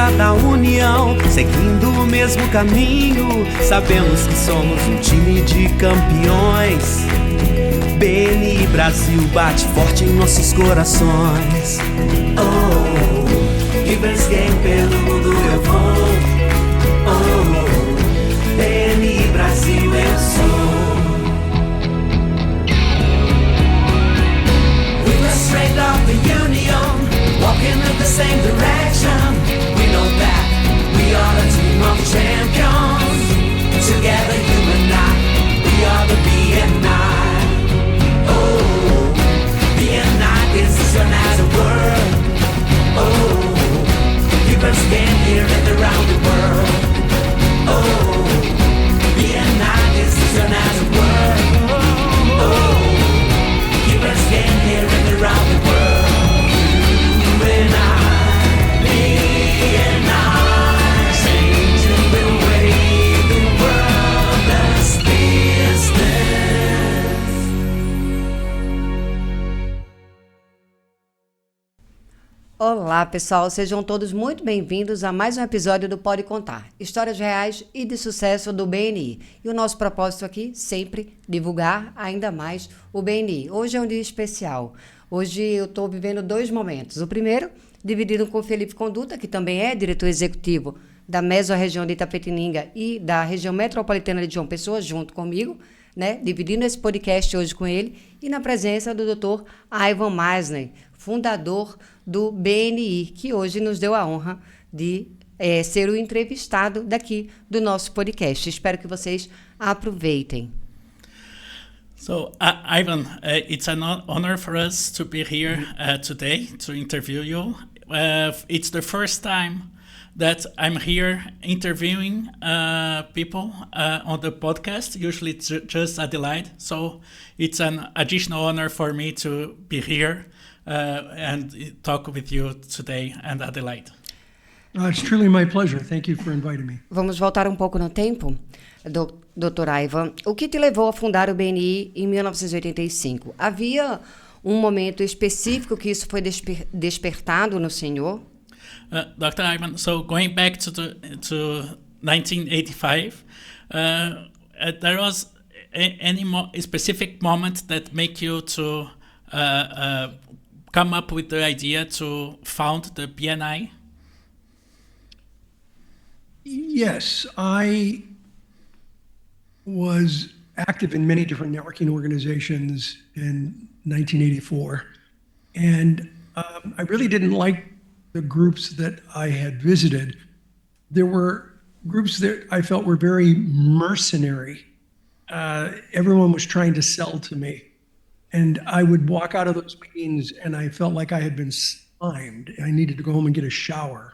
força da união, seguindo o mesmo caminho. Sabemos que somos um time de campeões. BNI Brasil bate forte em nossos corações. Oh, Givers Game pelo mundo eu vou. Oh, BNI Brasil eu sou. We were straight off the union, walking in the same direction. We know that we are a team of champions. Together you and I, we are the BNI. Oh, BNI, this is your nice word. Oh, keep us getting here and around the world. Oh, BNI, this is your nice word. Oh, keep us getting here and around the world. You and I, BNI, changing the way the world does business. Olá pessoal, sejam todos muito bem-vindos a mais um episódio do PodContar, Histórias Reais e de Sucesso do BNI. E o nosso propósito aqui, sempre, divulgar ainda mais o BNI. Hoje é um dia especial. Hoje eu estou vivendo dois momentos. O primeiro, dividido com o Felipe Conduta, que também é diretor executivo da Mesorregião de Itapetininga e da região metropolitana de João Pessoa, junto comigo, né? Dividindo esse podcast hoje com ele, e na presença do Dr. Ivan Misner, fundador do BNI, que hoje nos deu a honra de ser o entrevistado daqui do nosso podcast. Espero que vocês aproveitem. So, Ivan, it's an honor for us to be here today to interview you. It's the first time that I'm here interviewing people on the podcast. Usually it's just Adelaide. So it's an additional honor for me to be here and talk with you today and Adelaide. It's truly my pleasure. Thank you for inviting me. Vamos voltar um pouco no tempo, Dr. Ivan. O que te levou a fundar o BNI em 1985? Havia um momento específico que isso foi despertado no senhor? Dr. Ivan, so going back to 1985, there was any specific moment that make you to come up with the idea to found the BNI? Yes, I was active in many different networking organizations in 1984, and I really didn't like the groups that I had visited. There were groups that I felt were very mercenary. Everyone was trying to sell to me. And I would walk out of those meetings and I felt like I had been slimed. I needed to go home and get a shower.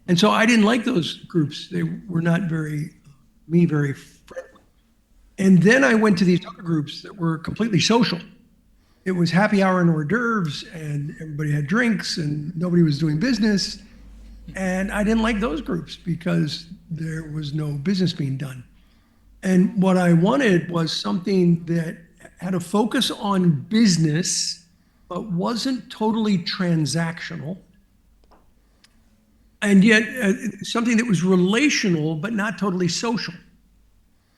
And so I didn't like those groups. They were not very friendly. And then I went to these other groups that were completely social. It was happy hour and hors d'oeuvres, and everybody had drinks, and nobody was doing business. And I didn't like those groups because there was no business being done. And what I wanted was something that had a focus on business, but wasn't totally transactional. And yet something that was relational, but not totally social.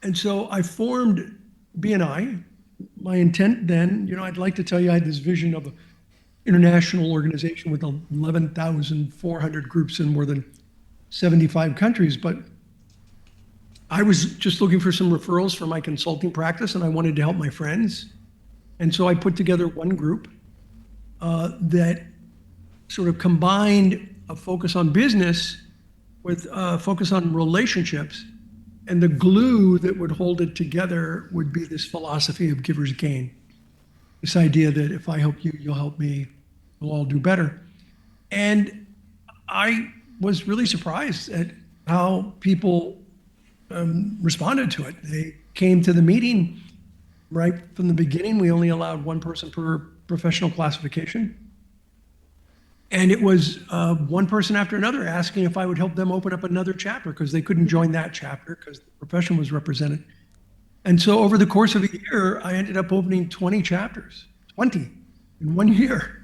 And so I formed BNI. My intent then, I'd like to tell you I had this vision of an international organization with 11,400 groups in more than 75 countries, but I was just looking for some referrals for my consulting practice, and I wanted to help my friends. And so I put together one group that sort of combined a focus on business with a focus on relationships. And the glue that would hold it together would be this philosophy of giver's gain. This idea that if I help you, you'll help me, we'll all do better. And I was really surprised at how people responded to it. They came to the meeting right from the beginning. We only allowed one person per professional classification. And it was one person after another asking if I would help them open up another chapter because they couldn't join that chapter because the profession was represented. And so over the course of a year, I ended up opening 20 chapters, 20 in 1 year.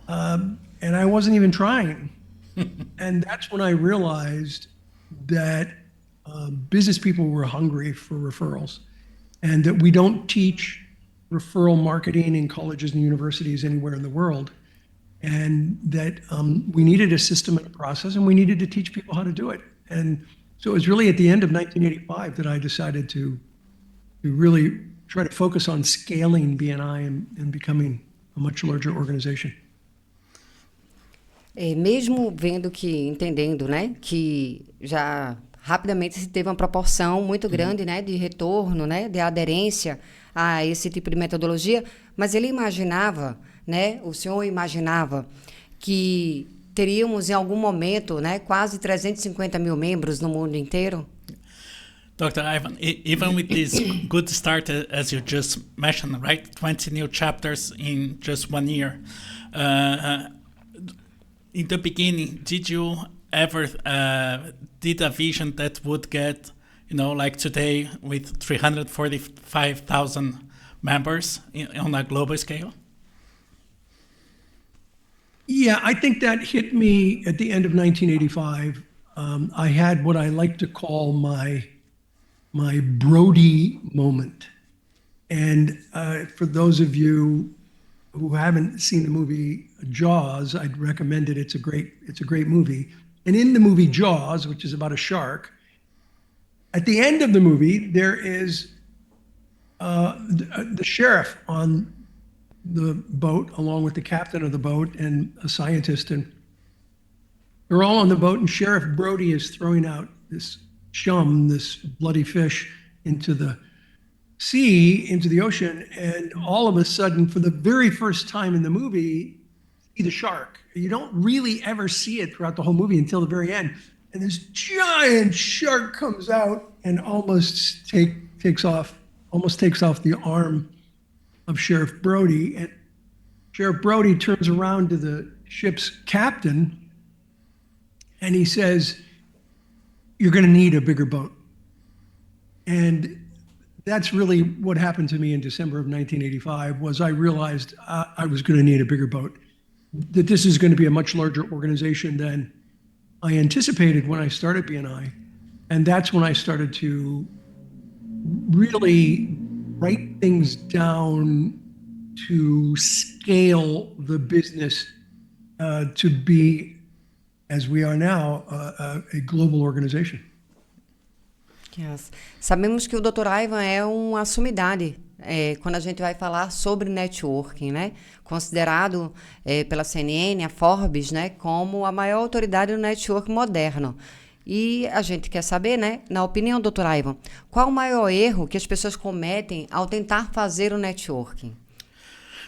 And I wasn't even trying. And that's when I realized that business people were hungry for referrals, and that we don't teach referral marketing in colleges and universities anywhere in the world, and that we needed a system and a process, and we needed to teach people how to do it. And so it was really at the end of 1985 that I decided to really try to focus on scaling BNI and becoming a much larger organization. Mesmo vendo que, entendendo, né, que já rapidamente se teve uma proporção muito grande, né, de retorno, né, de aderência a esse tipo de metodologia, mas ele imaginava, né, o senhor imaginava que teríamos em algum momento, né, quase 350 mil membros no mundo inteiro? Dr. Ivan, even with this good start, as you just mentioned, right, 20 new chapters in just 1 year, in the beginning, did you ever did a vision that would get, like today with 345,000 members on a global scale? Yeah, I think that hit me at the end of 1985. I had what I like to call my Brody moment. And for those of you who haven't seen the movie Jaws, I'd recommend it. It's a great movie. And in the movie Jaws, which is about a shark, at the end of the movie, there is the sheriff on the boat, along with the captain of the boat and a scientist, and they're all on the boat, and Sheriff Brody is throwing out this chum, this bloody fish, into the sea, into the ocean, and all of a sudden, for the very first time in the movie, see the shark. You don't really ever see it throughout the whole movie until the very end, and this giant shark comes out and almost takes off the arm of Sheriff Brody, and Sheriff Brody turns around to the ship's captain and he says, "You're going to need a bigger boat." And that's really what happened to me in December of 1985. Was I realized I was going to need a bigger boat, that this is going to be a much larger organization than I anticipated when I started BNI. And that's when I started to really write things down to scale the business to be, as we are now, a global organization. Yes. Sabemos que o Dr. Ivan é uma sumidade quando a gente vai falar sobre networking, né? Considerado pela CNN, a Forbes, né, como a maior autoridade no networking moderno. E a gente quer saber, né, na opinião do Dr. Ivan, qual o maior erro que as pessoas cometem ao tentar fazer o networking?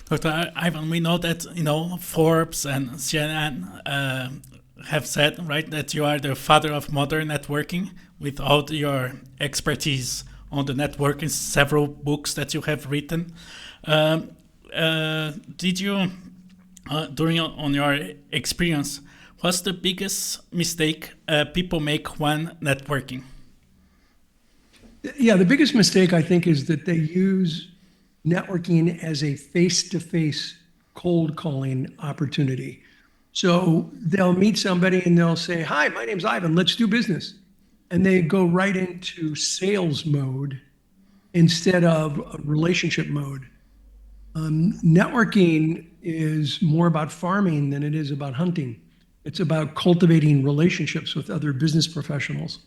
Dr. Ivan, we know that, Forbes and CNN have said, right, that you are the father of modern networking with all your expertise on the networking, several books that you have written. Did you, during on your experience, what's the biggest mistake people make when networking? Yeah, the biggest mistake, I think, is that they use networking as a face-to-face cold calling opportunity. So they'll meet somebody and they'll say, "Hi, my name's Ivan, let's do business." And they go right into sales mode instead of a relationship mode. Networking is more about farming than it is about hunting. It's about cultivating relationships with other business professionals.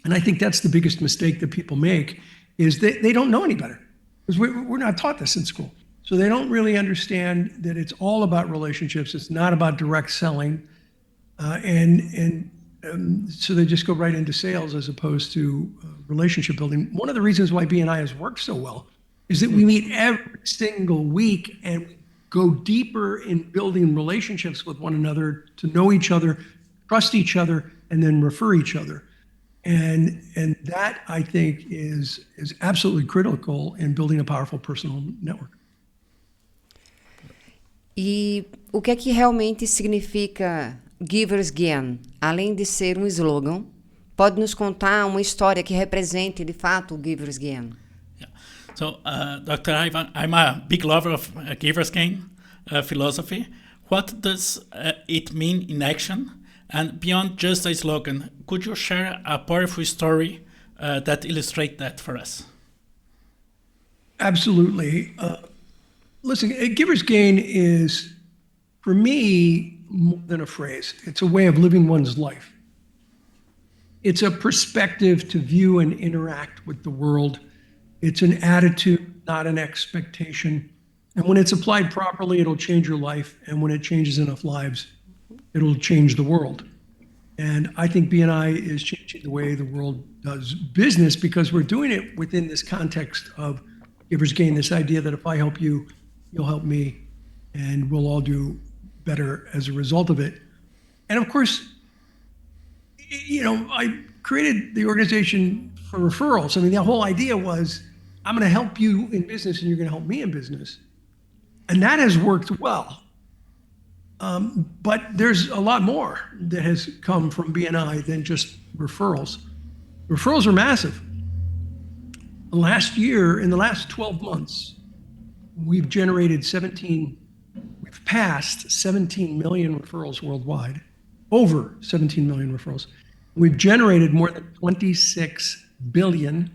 And I think that's the biggest mistake that people make, is they don't know any better. Because we're not taught this in school. So they don't really understand that it's all about relationships. It's not about direct selling. So they just go right into sales as opposed to relationship building. One of the reasons why BNI has worked so well is that we meet every single week and we go deeper in building relationships with one another, to know each other, trust each other, and then refer each other. And that, I think, is absolutely critical in building a powerful personal network. E o que é que realmente significa Givers Gain? Além de ser um slogan, pode nos contar uma história que represente, de fato, o Givers Gain? Yeah. So, Dr. Ivan, I'm a big lover of Givers Gain philosophy. What does it mean in action? And beyond just a slogan, could you share a powerful story that illustrates that for us? Absolutely. Listen, a giver's gain is, for me, more than a phrase. It's a way of living one's life. It's a perspective to view and interact with the world. It's an attitude, not an expectation. And when it's applied properly, it'll change your life. And when it changes enough lives, it'll change the world. And I think BNI is changing the way the world does business because we're doing it within this context of giver's gain, this idea that if I help you, you'll help me, and we'll all do better as a result of it. And of course, I created the organization for referrals. I mean, the whole idea was, I'm going to help you in business and you're going to help me in business. And that has worked well. But there's a lot more that has come from BNI than just referrals. Referrals are massive. Last year, in the last 12 months, we've passed 17 million referrals worldwide, over 17 million referrals. We've generated more than 26 billion,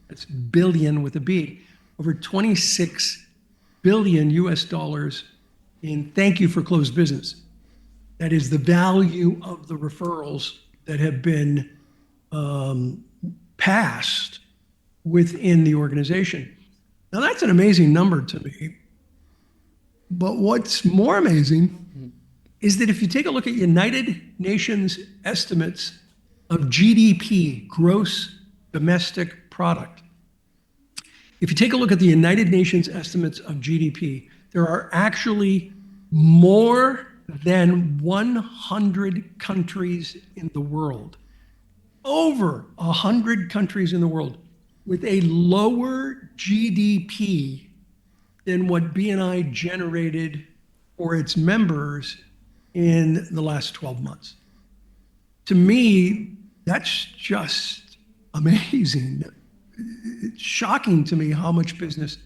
that's billion with a B, over 26 billion US dollars in thank you for closed business. That is the value of the referrals that have been passed within the organization. Now that's an amazing number to me. But what's more amazing is that if you take a look at United Nations estimates of GDP, gross domestic product, if you take a look at the United Nations estimates of GDP, there are actually more than 100 countries in the world, over 100 countries in the world, with a lower GDP than what BNI generated for its members in the last 12 months. To me, that's just amazing. It's shocking to me how much business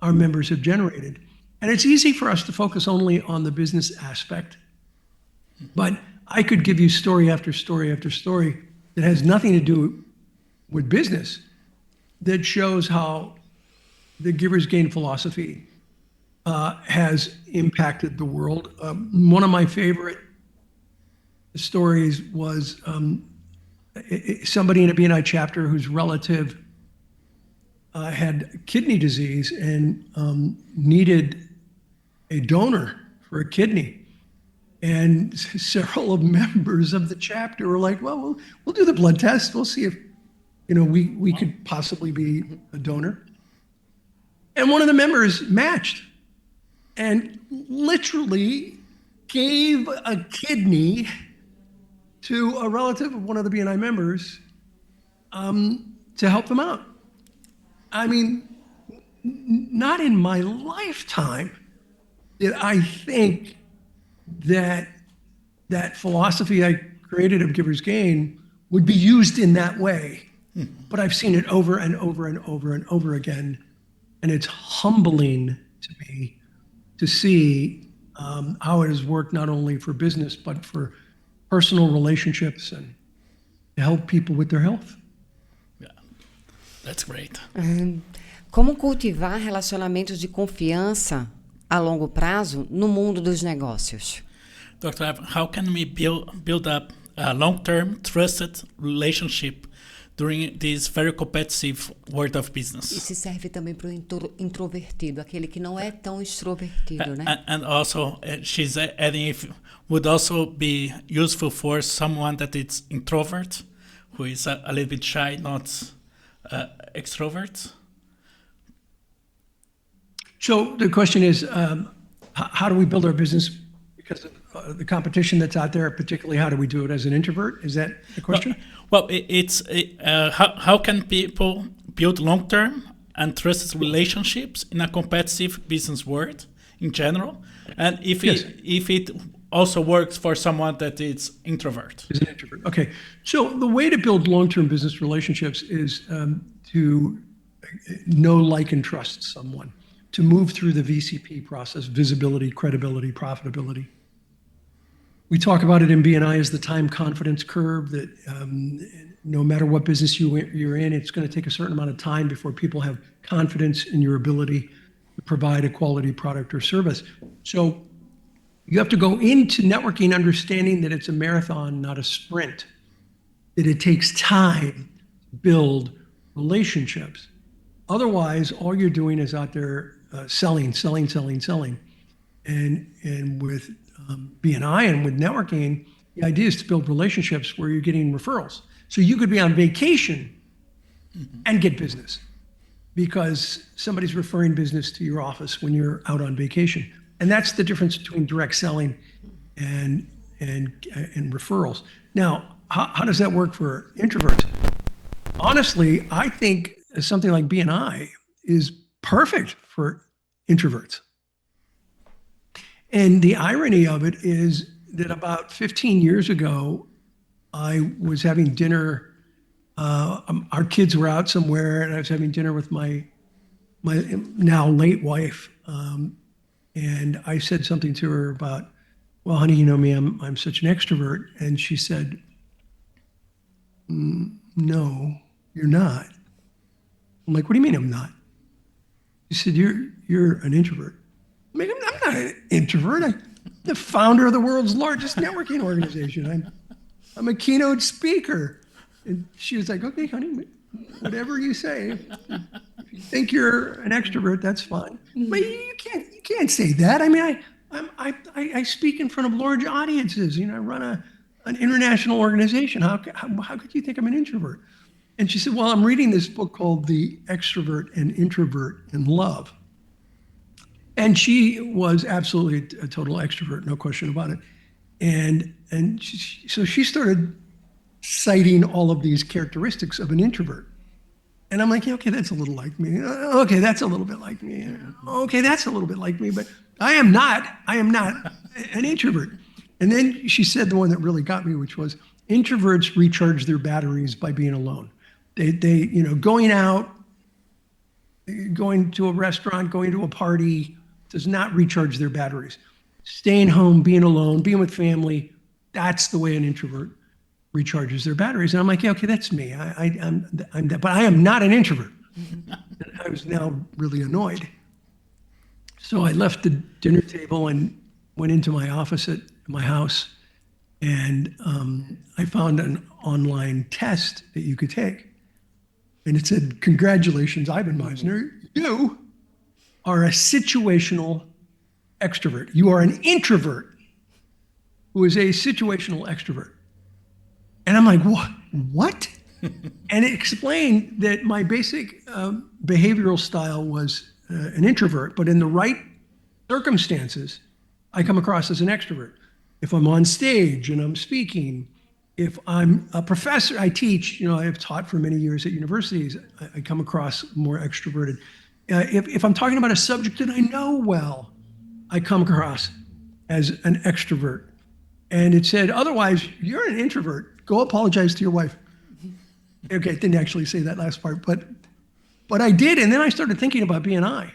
our members have generated. And it's easy for us to focus only on the business aspect. But I could give you story after story after story that has nothing to do with business that shows how the giver's gain philosophy has impacted the world. One of my favorite stories was somebody in a BNI chapter whose relative had kidney disease and needed a donor for a kidney. And several of members of the chapter were like, well, we'll do the blood test. We'll see if we could possibly be a donor. And one of the members matched and literally gave a kidney to a relative of one of the BNI members to help them out. I mean, not in my lifetime did I think that philosophy I created of giver's gain would be used in that way. But I've seen it over and over and over and over again. And it's humbling to me to see how it has worked not only for business, but for personal relationships and to help people with their health. Yeah, that's great. Como cultivar relacionamentos de confiança a longo prazo no mundo dos negócios? Dr. Ivan, how can we build up a long-term, trusted relationship during this very competitive world of business? Isso serve também para o introvertido, aquele que não é tão extrovertido, né? And also, she's adding, if would also be useful for someone that is introvert, who is a little bit shy, not extrovert. So the question is, how do we build our business because of the competition that's out there, particularly how do we do it as an introvert? Is that the question? Well, it's how can people build long-term and trusted relationships in a competitive business world in general? And if it also works for someone that is introvert. Is an introvert. Okay. So the way to build long-term business relationships is to know, like, and trust someone. to move through the VCP process, visibility, credibility, profitability. We talk about it in BNI as the time confidence curve, that no matter what business you're in, it's going to take a certain amount of time before people have confidence in your ability to provide a quality product or service. So you have to go into networking understanding that it's a marathon, not a sprint, that it takes time to build relationships. Otherwise, all you're doing is out there selling. And with BNI and with networking, the idea is to build relationships where you're getting referrals. So you could be on vacation and get business because somebody's referring business to your office when you're out on vacation. And that's the difference between direct selling and referrals. Now, how does that work for introverts? Honestly, I think something like BNI is perfect for introverts. And the irony of it is that about 15 years ago, I was having dinner. Our kids were out somewhere, and I was having dinner with my now late wife. And I said something to her about, well, honey, you know me, I'm such an extrovert. And she said, no, you're not. I'm like, what do you mean I'm not? She said, you're an introvert. I'm like, I'm not an introvert. I'm the founder of the world's largest networking organization. I'm a keynote speaker. And she was like, okay, honey, whatever you say. If you think you're an extrovert, that's fine. But you can't say that. I mean, I speak in front of large audiences. You know, I run an international organization. How could you think I'm an introvert? And she said, well, I'm reading this book called The Extrovert and Introvert in Love. And she was absolutely a total extrovert, no question about it. And so she started citing all of these characteristics of an introvert. And I'm like, yeah, okay, that's a little like me. Okay, that's a little bit like me. Okay, that's a little bit like me, but I am not an introvert. And then she said the one that really got me, which was introverts recharge their batteries by being alone. They going out, going to a restaurant, going to a party does not recharge their batteries. Staying home, being alone, being with family, that's the way an introvert recharges their batteries. And I'm like, yeah, okay, that's me. I'm that, but I am not an introvert. I was now really annoyed. So I left the dinner table and went into my office at my house, and I found an online test that you could take. And it said, congratulations, Ivan Misner, you are a situational extrovert. You are an introvert who is a situational extrovert. And I'm like, what? And it explained that my basic behavioral style was an introvert, but in the right circumstances, I come across as an extrovert. If I'm on stage and I'm speaking, if I'm a professor, I teach, I have taught for many years at universities, I come across more extroverted. If I'm talking about a subject that I know well, I come across as an extrovert. And it said, otherwise, you're an introvert. Go apologize to your wife. Okay, it didn't actually say that last part, but I did. And then I started thinking about BNI.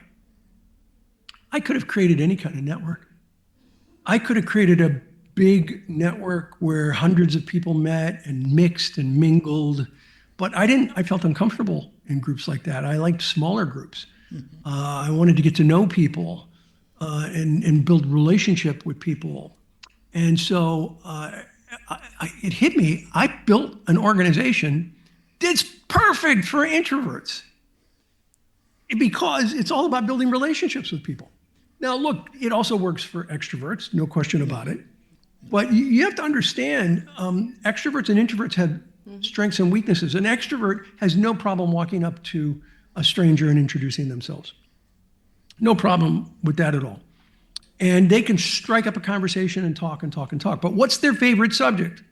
I could have created any kind of network. I could have created a big network where hundreds of people met and mixed and mingled, but I felt uncomfortable in groups like that. I liked smaller groups. I wanted to get to know people and build relationship with people. And so it hit me. I built an organization that's perfect for introverts because it's all about building relationships with people. Now, look, it also works for extroverts, no question about it. But you have to understand, extroverts and introverts have strengths and weaknesses. An extrovert has no problem walking up to a stranger and introducing themselves. No problem with that at all. And they can strike up a conversation and talk and talk and talk. But what's their favorite subject?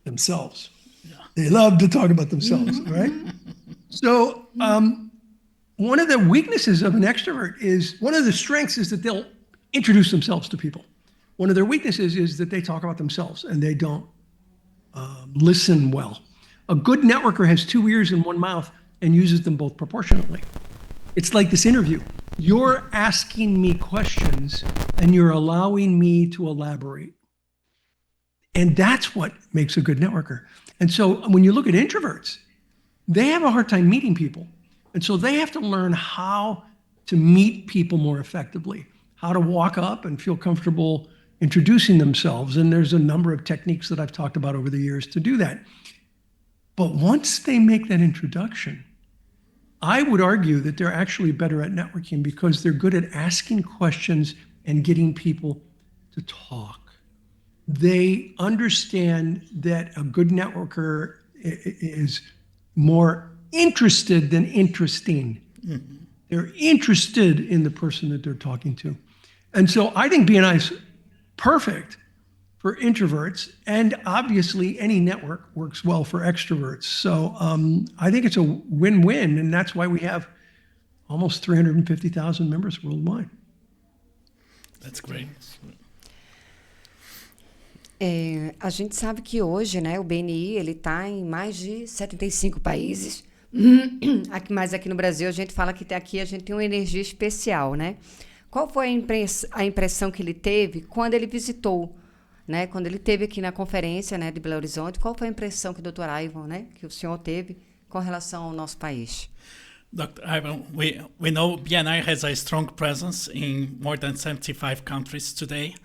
Themselves. Yeah. They love to talk about themselves, right? So one of the weaknesses of an extrovert is, one of the strengths is that they'll introduce themselves to people. One of their weaknesses is that they talk about themselves and they don't listen well. A good networker has two ears and one mouth and uses them both proportionately. It's like this interview. You're asking me questions and you're allowing me to elaborate. And that's what makes a good networker. And so when you look at introverts, they have a hard time meeting people. And so they have to learn how to meet people more effectively, how to walk up and feel comfortable introducing themselves. And there's a number of techniques that I've talked about over the years to do that. But once they make that introduction, I would argue that they're actually better at networking because they're good at asking questions and getting people to talk. They understand that a good networker is more interested than interesting. Mm-hmm. They're interested in the person that they're talking to. And so I think BNI is perfect for introverts, and obviously any network works well for extroverts. So I think it's a win-win, and that's why we have almost 350,000 members worldwide. That's great. A gente sabe que hoje, né, o BNI ele está em mais de 75 países. Mas aqui no Brasil a gente fala que aqui a gente tem uma energia especial, né? Qual foi a impressão que ele teve quando ele visitou, né? Quando ele esteve aqui na conferência, né, de Belo Horizonte? Qual foi a impressão que o Dr. Ivan, né, que o senhor teve com relação ao nosso país? Dr. Ivan, we know BNI has a strong presence in more than 75 countries today.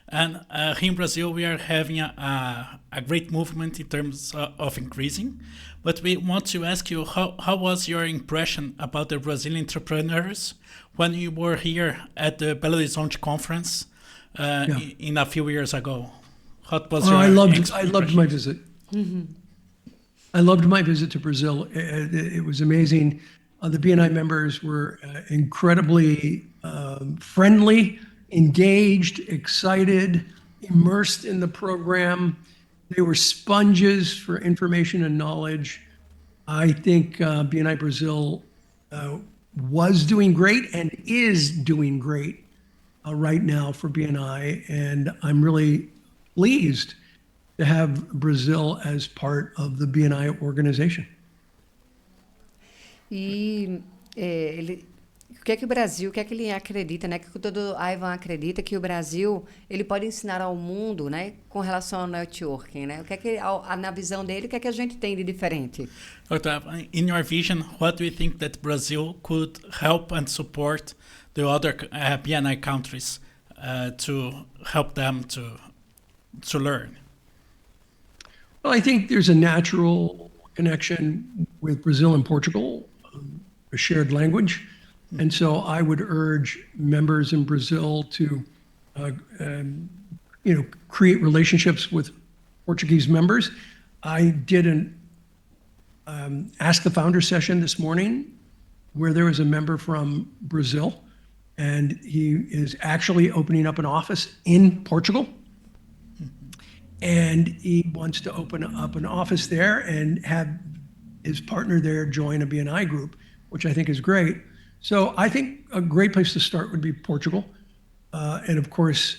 And here in Brazil, we are having a great movement in terms of increasing. But we want to ask you, how was your impression about the Brazilian entrepreneurs when you were here at the Belo Horizonte conference in a few years ago? What was your I loved my visit. Mm-hmm. I loved my visit to Brazil. It was amazing. The BNI members were incredibly friendly, engaged, excited, immersed in the program. They were sponges for information and knowledge. I think BNI Brazil was doing great and is doing great right now for BNI. And I'm really pleased to have Brazil as part of the BNI organization. E o que é que o Brasil, o que é que ele acredita, né? Que todo Ivan acredita que o Brasil ele pode ensinar ao mundo, né? Com relação ao networking, né? O que é que na visão dele, o que é que a gente tem de diferente? In your vision, what do you think that Brazil could help and support the other BNI countries to help them to learn? Well, I think there's a natural connection with Brazil and Portugal, a shared language. And so I would urge members in Brazil to, create relationships with Portuguese members. I did an Ask the Founder session this morning where there was a member from Brazil, and he is actually opening up an office in Portugal. And he wants to open up an office there and have his partner there join a BNI group, which I think is great. So I think a great place to start would be Portugal. And of course,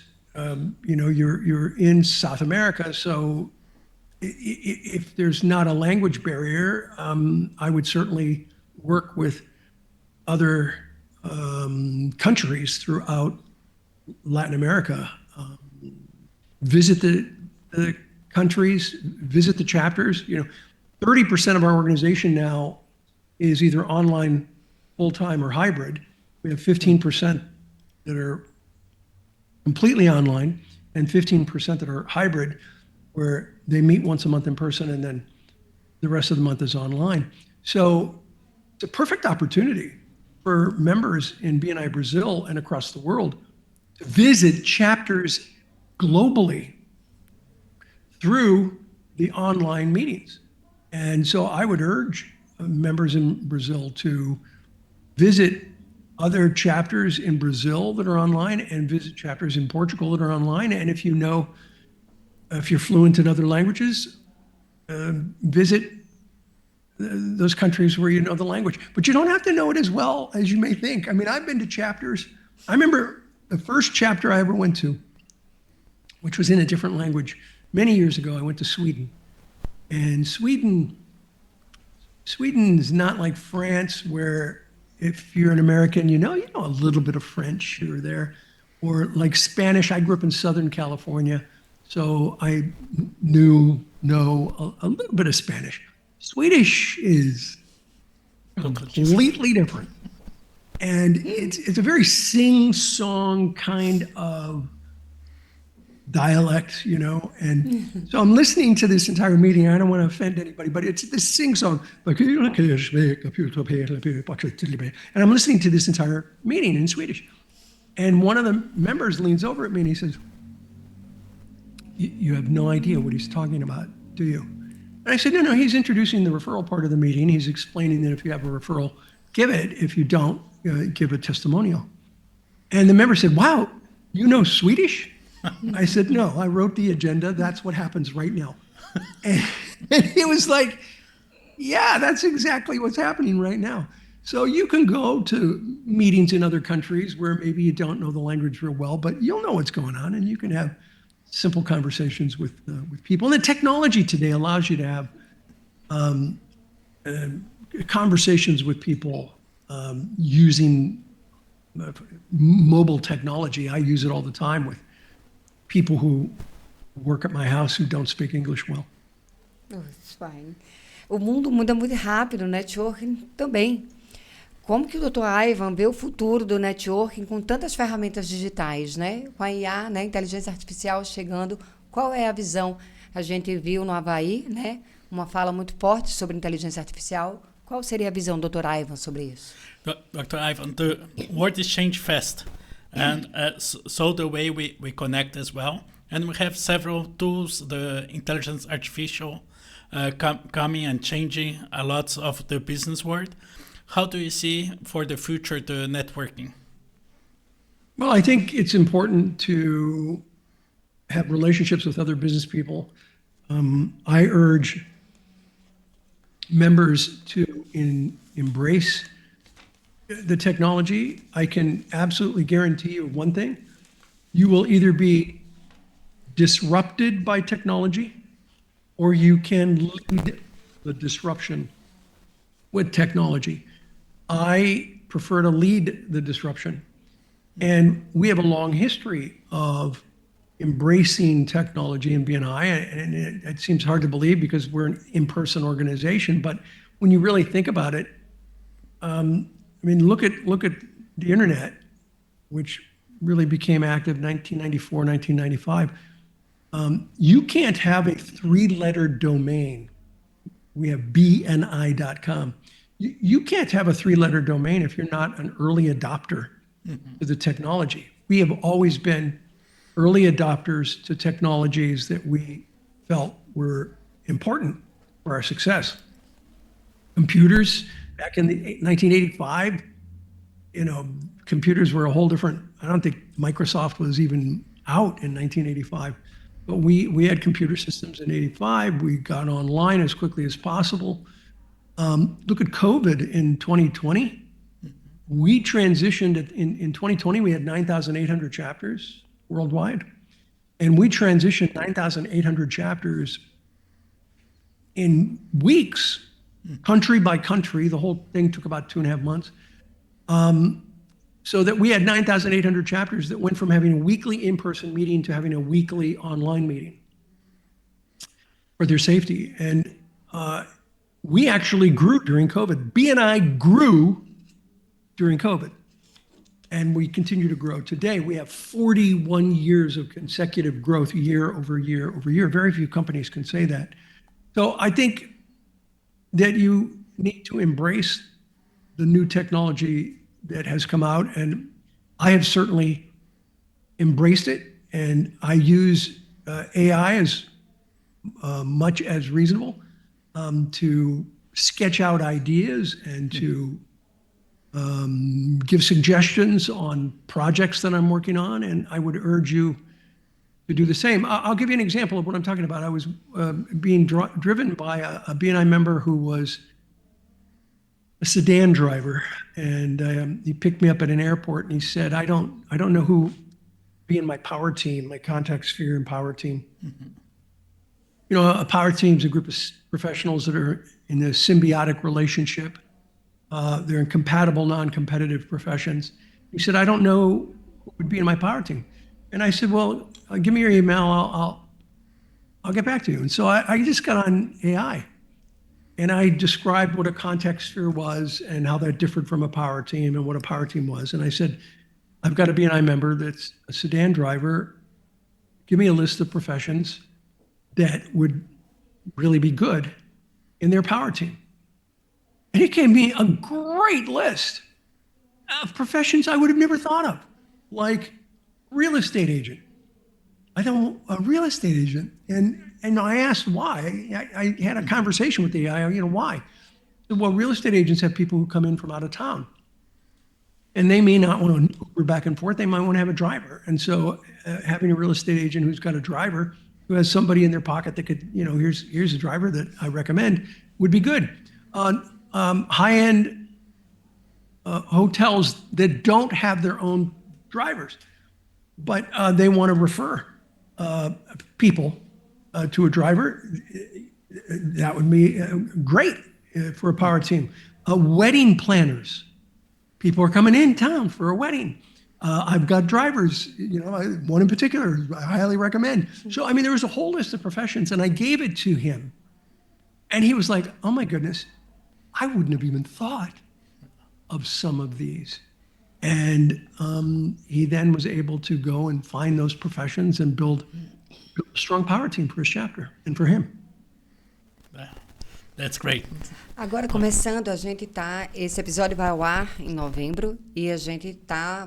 you're in South America. So if there's not a language barrier, I would certainly work with other countries throughout Latin America. Visit the countries, visit the chapters. 30% of our organization now is either online, full-time, or hybrid. We have 15% that are completely online and 15% that are hybrid, where they meet once a month in person and then the rest of the month is online. So it's a perfect opportunity for members in BNI Brazil and across the world to visit chapters globally through the online meetings. And so I would urge members in Brazil to visit other chapters in Brazil that are online and visit chapters in Portugal that are online. And if you're fluent in other languages, visit those countries where you know the language. But you don't have to know it as well as you may think. I mean, I've been to chapters. I remember the first chapter I ever went to, which was in a different language. Many years ago, I went to Sweden. And Sweden is not like France, where if you're an American, you know a little bit of French here or there, or like Spanish. I grew up in Southern California, so I know a little bit of Spanish. Swedish is completely different, and it's a very sing-song kind of dialect, and so I'm listening to this entire meeting. I don't want to offend anybody, but it's this sing-song, and I'm listening to this entire meeting in Swedish, and one of the members leans over at me and he says, you have no idea what he's talking about, do you? And I said, no, he's introducing the referral part of the meeting. He's explaining that if you have a referral, give it. If you don't, give a testimonial. And the member said, wow, you know Swedish? I said, no, I wrote the agenda. That's what happens right now. And it was like, yeah, that's exactly what's happening right now. So you can go to meetings in other countries where maybe you don't know the language real well, but you'll know what's going on, and you can have simple conversations with people. And the technology today allows you to have conversations with people using mobile technology. I use it all the time with people who work at my house who don't speak English well. Oh, it's fine. O mundo muda muito rápido, o networking também. Como que o Dr. Ivan vê o futuro do networking com tantas ferramentas digitais, né? Com a IA, né? Inteligência artificial chegando, qual é a visão? A gente viu no Havaí, né? Uma fala muito forte sobre inteligência artificial. Qual seria a visão do Dr. Ivan sobre isso? Dr. Ivan, the world is changing fast, and so the way we connect as well. And we have several tools, the intelligence artificial coming and changing a lot of the business world. How do you see for the future the networking? Well, I think it's important to have relationships with other business people. I urge members to embrace the technology. I can absolutely guarantee you one thing: you will either be disrupted by technology, or you can lead the disruption with technology. I prefer to lead the disruption. And we have a long history of embracing technology in BNI, and it seems hard to believe because we're an in-person organization, but when you really think about it, look at the internet, which really became active 1994, 1995. You can't have a three-letter domain. We have bni.com. You can't have a three-letter domain if you're not an early adopter to the technology. We have always been early adopters to technologies that we felt were important for our success. Computers, back in 1985, computers were a whole different, I don't think Microsoft was even out in 1985. But we had computer systems in 85. We got online as quickly as possible. Look at COVID in 2020. We transitioned in 2020, we had 9,800 chapters worldwide. And we transitioned 9,800 chapters in weeks, country by country. The whole thing took about 2.5 months. So that we had 9,800 chapters that went from having a weekly in-person meeting to having a weekly online meeting for their safety. And we actually grew during COVID. BNI grew during COVID. And we continue to grow. Today, we have 41 years of consecutive growth year over year over year. Very few companies can say that. So I think that you need to embrace the new technology that has come out, and I have certainly embraced it, and I use AI as much as reasonable to sketch out ideas and to give suggestions on projects that I'm working on, and I would urge you to do the same. I'll give you an example of what I'm talking about. I was being driven by a BNI member who was a sedan driver, and he picked me up at an airport, and he said, I don't know who be in my power team, my contact sphere and power team. A power team is a group of professionals that are in a symbiotic relationship. They're incompatible, non-competitive professions. He said, I don't know who would be in my power team. And I said, well, give me your email. I'll get back to you. And so I just got on AI. And I described what a context sphere was and how that differed from a power team and what a power team was. And I said, I've got a BNI member that's a sedan driver. Give me a list of professions that would really be good in their power team. And he gave me a great list of professions I would have never thought of, like real estate agent. I thought, a real estate agent. And I asked why. I had a conversation with the AI, why? I said, well, real estate agents have people who come in from out of town. And they may not want to Uber back and forth. They might want to have a driver. And so having a real estate agent who's got a driver, who has somebody in their pocket that could, here's a driver that I recommend, would be good. High-end hotels that don't have their own drivers, but they want to refer people to a driver, that would be great for a power team. Wedding planners. People are coming in town for a wedding. I've got drivers, one in particular I highly recommend. So, there was a whole list of professions, and I gave it to him. And he was like, oh my goodness, I wouldn't have even thought of some of these. And he then was able to go and find those professions and build a strong power team for his chapter and for him. That's great. Agora, começando, a gente esse episódio vai ao ar em novembro e a gente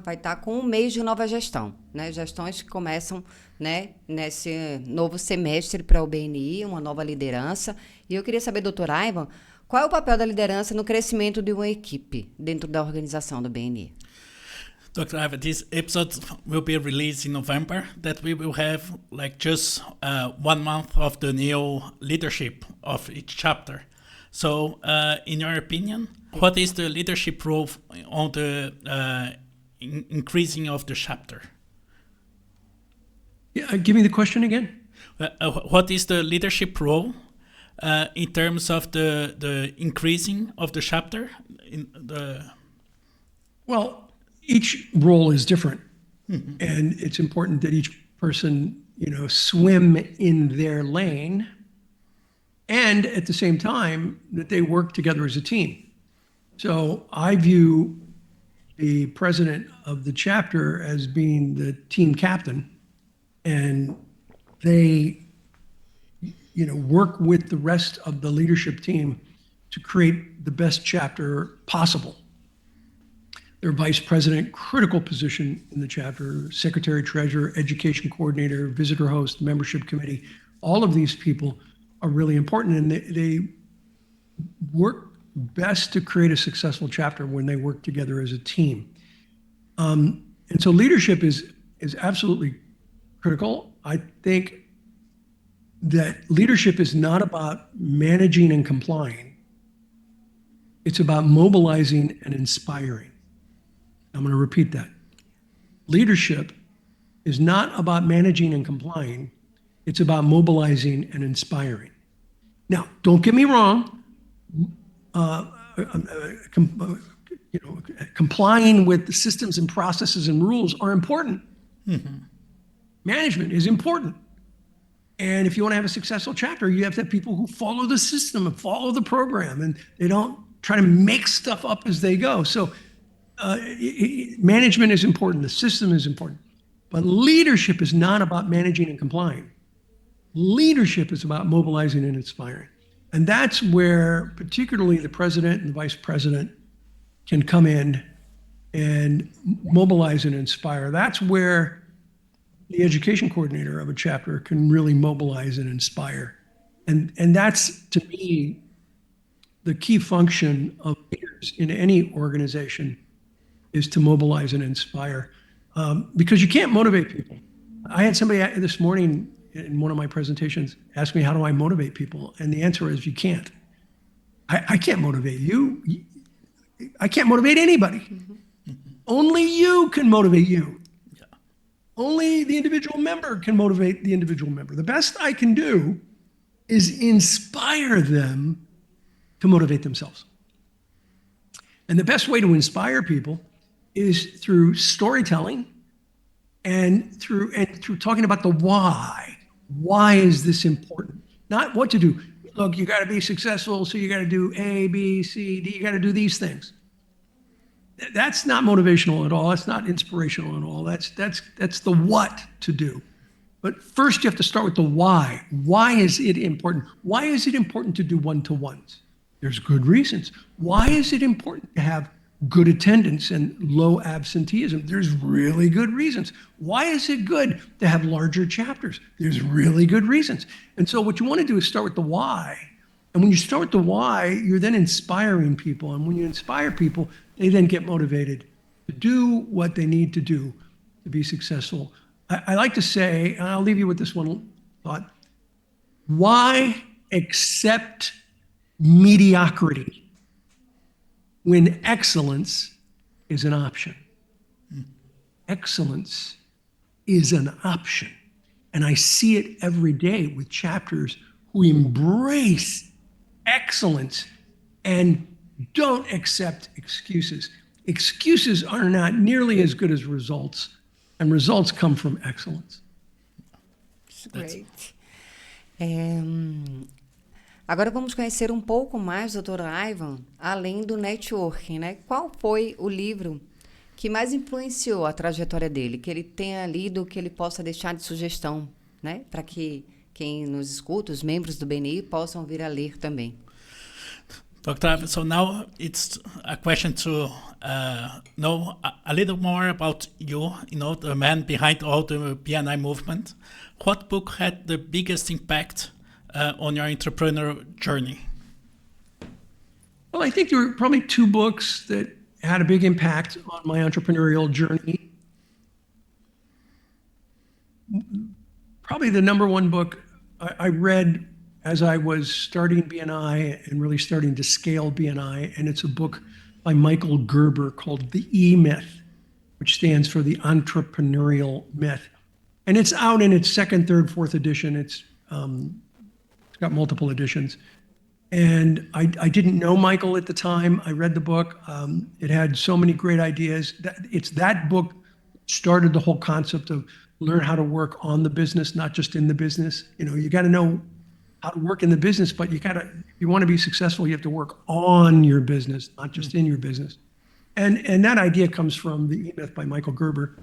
vai estar com um mês de nova gestão, né? Gestões que começam, né, nesse novo semestre para o BNI, uma nova liderança. E eu queria saber, doutor Ivan, qual é o papel da liderança no crescimento de uma equipe dentro da organização do BNI? Dr. Ivan, this episode will be released in November, that we will have just 1 month of the new leadership of each chapter. So, in your opinion, what is the leadership role on the increasing of the chapter? Yeah, give me the question again. What is the leadership role in terms of the increasing of the chapter? Well, each role is different, and it's important that each person, swim in their lane, and at the same time that they work together as a team. So I view the president of the chapter as being the team captain, and they, work with the rest of the leadership team to create the best chapter possible. Their vice president, critical position in the chapter, secretary, treasurer, education coordinator, visitor host, membership committee. All of these people are really important, and they work best to create a successful chapter when they work together as a team. And so leadership is absolutely critical. I think that leadership is not about managing and complying. It's about mobilizing and inspiring. I'm going to repeat that. Leadership is not about managing and complying. It's about mobilizing and inspiring. Now, don't get me wrong. Complying with the systems and processes and rules are important. Mm-hmm. Management is important. And if you want to have a successful chapter, you have to have people who follow the system and follow the program, and they don't try to make stuff up as they go. So management is important. The system is important. But leadership is not about managing and complying. Leadership is about mobilizing and inspiring. And that's where particularly the president and the vice president can come in and mobilize and inspire. That's where the education coordinator of a chapter can really mobilize and inspire. And that's, to me, the key function of leaders in any organization, is to mobilize and inspire, because you can't motivate people. I had somebody this morning in one of my presentations ask me, how do I motivate people? And the answer is, you can't. I can't motivate you. I can't motivate anybody. Mm-hmm. Only you can motivate you. Yeah. Only the individual member can motivate the individual member. The best I can do is inspire them to motivate themselves. And the best way to inspire people is through storytelling and through talking about the why. Why is this important? Not what to do. Look, you got to be successful, so you got to do A, B, C, D. You got to do these things. That's not motivational at all. That's not inspirational at all. That's the what to do. But first, you have to start with the why. Why is it important? Why is it important to do one-to-ones? There's good reasons. Why is it important to have good attendance and low absenteeism? There's really good reasons. Why is it good to have larger chapters? There's really good reasons. And so what you want to do is start with the why. And when you start with the why, you're then inspiring people. And when you inspire people, they then get motivated to do what they need to do to be successful. I like to say, and I'll leave you with this one thought, why accept mediocrity when excellence is an option? Excellence is an option. And I see it every day with chapters who embrace excellence and don't accept excuses. Excuses are not nearly as good as results, and results come from excellence. Great. Agora vamos conhecer um pouco mais do Dr. Ivan, além do networking, né? Qual foi o livro que mais influenciou a trajetória dele, que ele tenha lido, que ele possa deixar de sugestão, né? Para que quem nos escuta, os membros do BNI, possam vir a ler também. Dr. Ivan, so now it's a question to know a little more about you, the man behind all the BNI movement. What book had the biggest impact on your entrepreneurial journey? Well, I think there were probably two books that had a big impact on my entrepreneurial journey. Probably the number one book I read as I was starting BNI and really starting to scale BNI, and it's a book by Michael Gerber called The E-Myth, which stands for the entrepreneurial myth. And it's out in its second, third, fourth edition. It's got multiple editions. And I didn't know Michael at the time. I read the book. It had so many great ideas. That book started the whole concept of learn how to work on the business, not just in the business. You got to know how to work in the business, but if you want to be successful, you have to work on your business, not just in your business. And that idea comes from The E-Myth by Michael Gerber.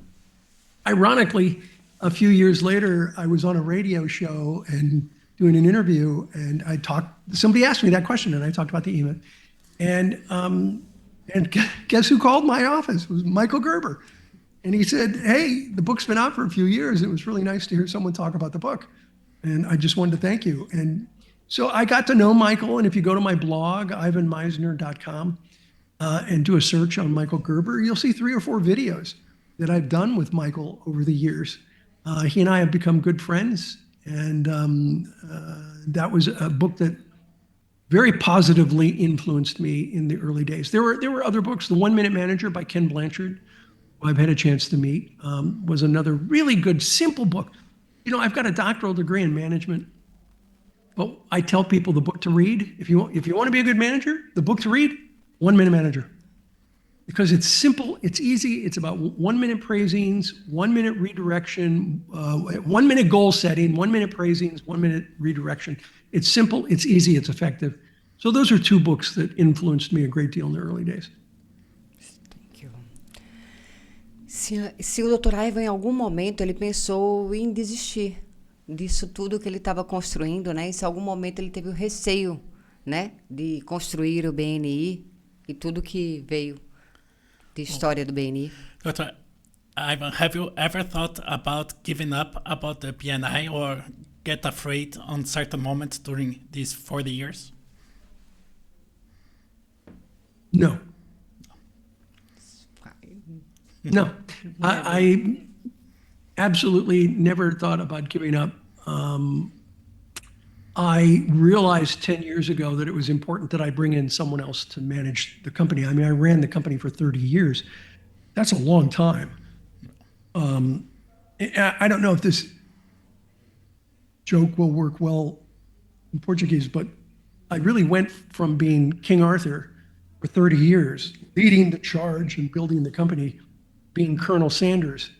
Ironically, a few years later, I was on a radio show and doing an interview, and somebody asked me that question, and I talked about The E-Myth. And guess who called my office? It was Michael Gerber. And he said, hey, the book's been out for a few years. It was really nice to hear someone talk about the book. And I just wanted to thank you. And so I got to know Michael. And if you go to my blog, ivanmisner.com, and do a search on Michael Gerber, you'll see 3 or 4 videos that I've done with Michael over the years. He and I have become good friends. And that was a book that very positively influenced me in the early days. There were other books. The 1 Minute Manager by Ken Blanchard, who I've had a chance to meet, was another really good, simple book. I've got a doctoral degree in management, but I tell people the book to read, if you want to be a good manager, the book to read, 1 Minute Manager. Because it's simple, it's easy, it's about 1 minute praisings, 1 minute redirection, 1 minute goal setting, 1 minute praisings, 1 minute redirection. It's simple, it's easy, it's effective. So those are 2 books that influenced me a great deal in the early days. Se o Dr. Ivan, em algum momento, ele pensou em desistir disso tudo que ele estava construindo, né? E se em algum momento ele teve o receio, né, de construir o BNI e tudo que veio de história do BNI. Dr. Ivan, have you ever thought about giving up about the BNI or get afraid on certain moments during these 40 years? No. No, I absolutely never thought about giving up. I realized 10 years ago that it was important that I bring in someone else to manage the company. I mean, I ran the company for 30 years. That's a long time. I don't know if this joke will work well in Portuguese, but I really went from being King Arthur, for 30 years, leading the charge and building the company, being Colonel Sanders,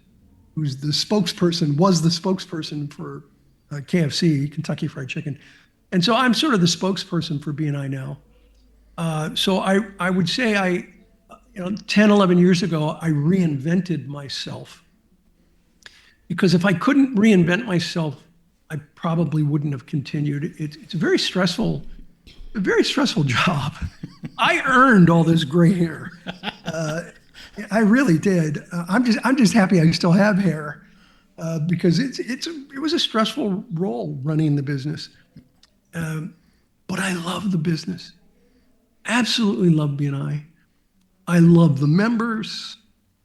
who's the spokesperson, was the spokesperson for KFC, Kentucky Fried Chicken. And so I'm sort of the spokesperson for BNI now. So I would say 10, 11 years ago, I reinvented myself. Because if I couldn't reinvent myself, I probably wouldn't have continued. It's a very stressful job. I earned all this gray hair. I really did. I'm just happy I still have hair because it was a stressful role running the business. But I love the business. Absolutely love BNI. I love the members.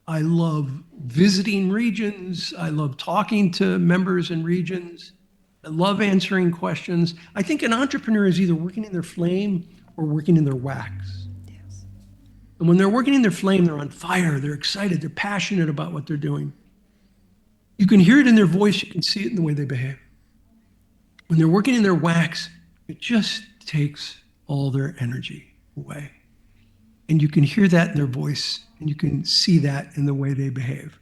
I love visiting regions. I love talking to members in regions. I love answering questions. I think an entrepreneur is either working in their flame or working in their wax. Yes. And when they're working in their flame, they're on fire, they're excited, they're passionate about what they're doing. You can hear it in their voice, you can see it in the way they behave. When they're working in their wax, it just takes all their energy away. And you can hear that in their voice, and you can see that in the way they behave.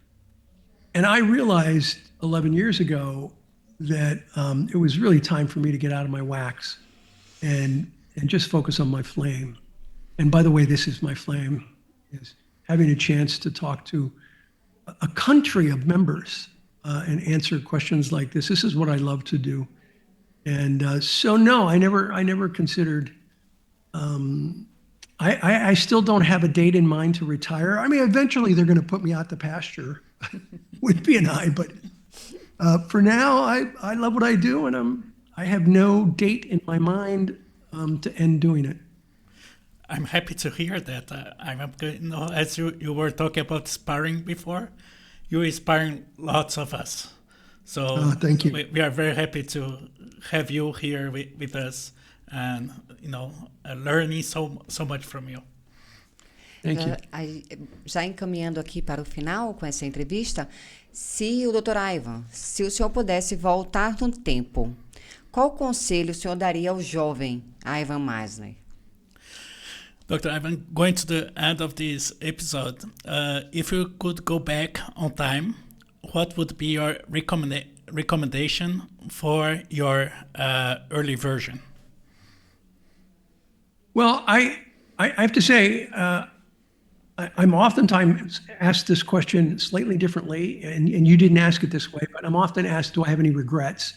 And I realized 11 years ago that it was really time for me to get out of my wax and just focus on my flame. And by the way, this is my flame, is having a chance to talk to a country of members and answer questions like this. This is what I love to do. And so no, I never considered, I still don't have a date in mind to retire. I mean, eventually they're going to put me out to pasture with BNI, but for now, I love what I do, and I have no date in my mind to end doing it. I'm happy to hear that. As you were talking about sparring before, you're inspiring lots of us. So thank you. We are very happy to have you here with us, and learning so much from you. Thank you. Já encaminhando aqui para o final com essa entrevista, se o Dr. Ivan, se o senhor pudesse voltar no tempo, qual conselho o senhor daria ao jovem Ivan Misner? Dr. Ivan, going to the end of this episode, if you could go back on time, what would be your recommendation for your early version? Well, I have to say, I'm oftentimes asked this question slightly differently, and you didn't ask it this way, but I'm often asked, do I have any regrets?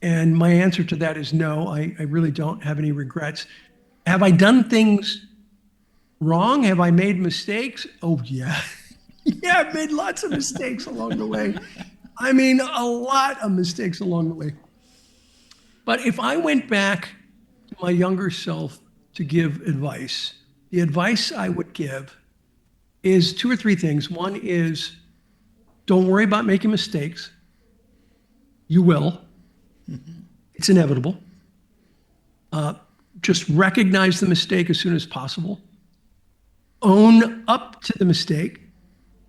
And my answer to that is no, I really don't have any regrets. Have I done things wrong? Have I made mistakes? Oh, yeah. Yeah, I've made lots of mistakes along the way. I mean, a lot of mistakes along the way. But if I went back to my younger self to give advice, the advice I would give is 2 or 3 things. One is, don't worry about making mistakes. You will. Mm-hmm. It's inevitable. Just recognize the mistake as soon as possible. Own up to the mistake.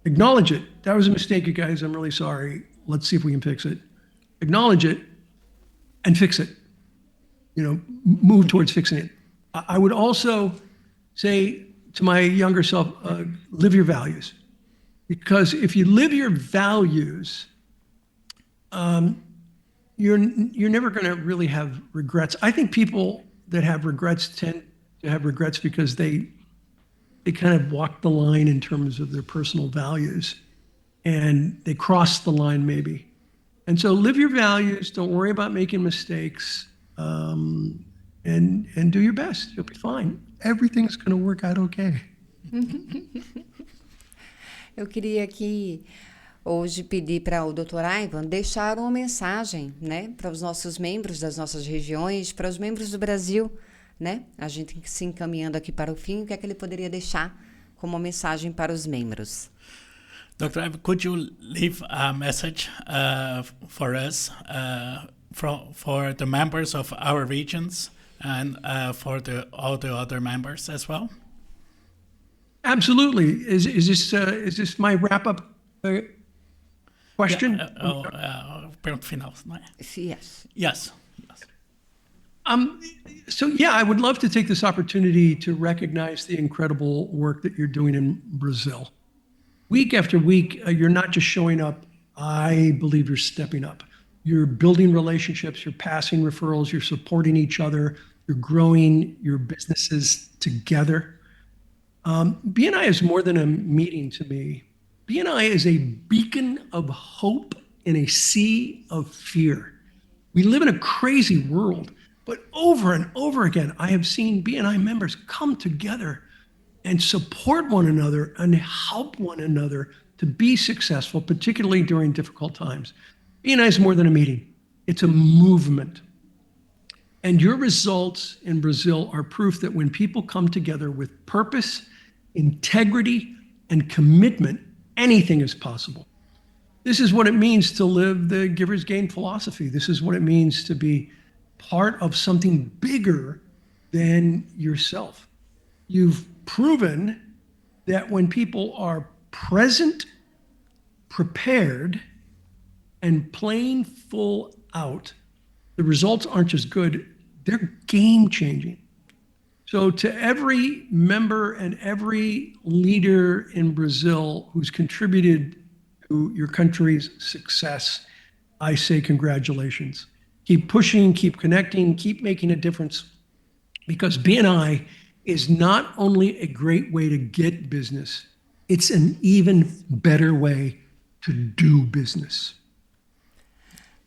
Acknowledge it. That was a mistake, you guys. I'm really sorry. Let's see if we can fix it. Acknowledge it and fix it. Move towards fixing it. I would also say to my younger self, live your values. Because if you live your values, you're never going to really have regrets. I think people that have regrets tend to have regrets because they kind of walk the line in terms of their personal values, and they cross the line maybe. And so live your values, don't worry about making mistakes, and do your best. You'll be fine. Everything's going to work out okay. Eu queria aqui hoje pedir para o Dr. Ivan deixar uma mensagem, né, para os nossos membros das nossas regiões, para os membros do Brasil, né? A gente se encaminhando aqui para o fim, o que é que ele poderia deixar como mensagem para os membros? Dr. Ivan, could you leave a message for us, for the members of our regions and for all the other members as well? Absolutely. Is this my wrap-up question? Pergunta final, não é? Yes. Yes. So yeah, I would love to take this opportunity to recognize the incredible work that you're doing in Brazil. Week after week, you're not just showing up. I believe you're stepping up. You're building relationships, you're passing referrals, you're supporting each other, you're growing your businesses together. BNI is more than a meeting to me. BNI is a beacon of hope in a sea of fear. We live in a crazy world, but over and over again, I have seen BNI members come together and support one another and help one another to be successful, particularly during difficult times. BNI is more than a meeting. It's a movement. And your results in Brazil are proof that when people come together with purpose, integrity, and commitment, anything is possible. This is what it means to live the giver's gain philosophy. This is what it means to be part of something bigger than yourself. You've proven that when people are present, prepared, and playing full out, the results aren't just good, they're game-changing. So to every member and every leader in Brazil who's contributed to your country's success, I say congratulations. Keep pushing, keep connecting, keep making a difference, because BNI is not only a great way to get business, it's an even better way to do business.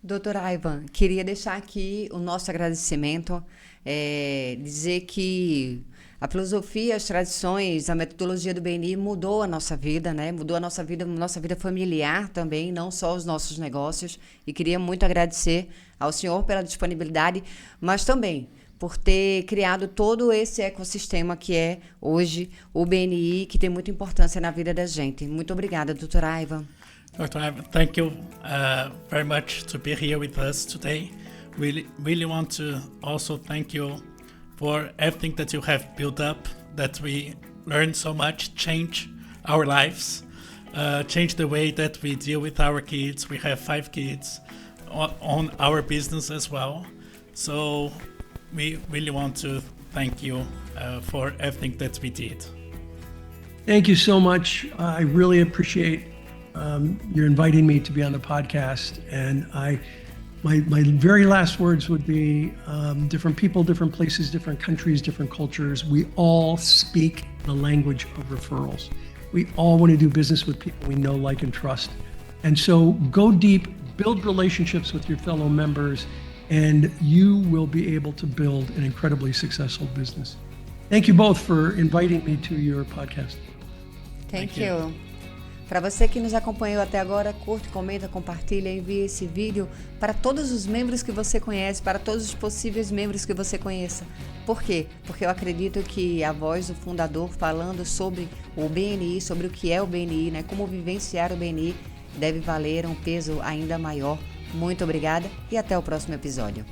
Doutor Ivan, queria deixar aqui o nosso agradecimento, dizer que a filosofia, as tradições, a metodologia do BNI mudou a nossa vida, né? Mudou a nossa vida familiar também, não só os nossos negócios. E queria muito agradecer ao senhor pela disponibilidade, mas também por ter criado todo esse ecossistema que é hoje o BNI, que tem muita importância na vida da gente. Muito obrigada, doutor Ivan. Dr. Ivan, thank you very much to be here with us today. Really want to also thank you for everything that you have built up, that we learned so much, change our lives, change the way that we deal with our kids. We have 5 kids on our business as well. So we really want to thank you for everything that we did. Thank you so much. I really appreciate you're inviting me to be on the podcast, and my very last words would be different people, different places, different countries, different cultures. We all speak the language of referrals. We all want to do business with people we know, like, and trust. And so go deep, build relationships with your fellow members, and you will be able to build an incredibly successful business. Thank you both for inviting me to your podcast. Thank you. Para você que nos acompanhou até agora, curte, comenta, compartilha, envie esse vídeo para todos os membros que você conhece, para todos os possíveis membros que você conheça. Por quê? Porque eu acredito que a voz do fundador falando sobre o BNI, sobre o que é o BNI, né, como vivenciar o BNI, deve valer um peso ainda maior. Muito obrigada e até o próximo episódio.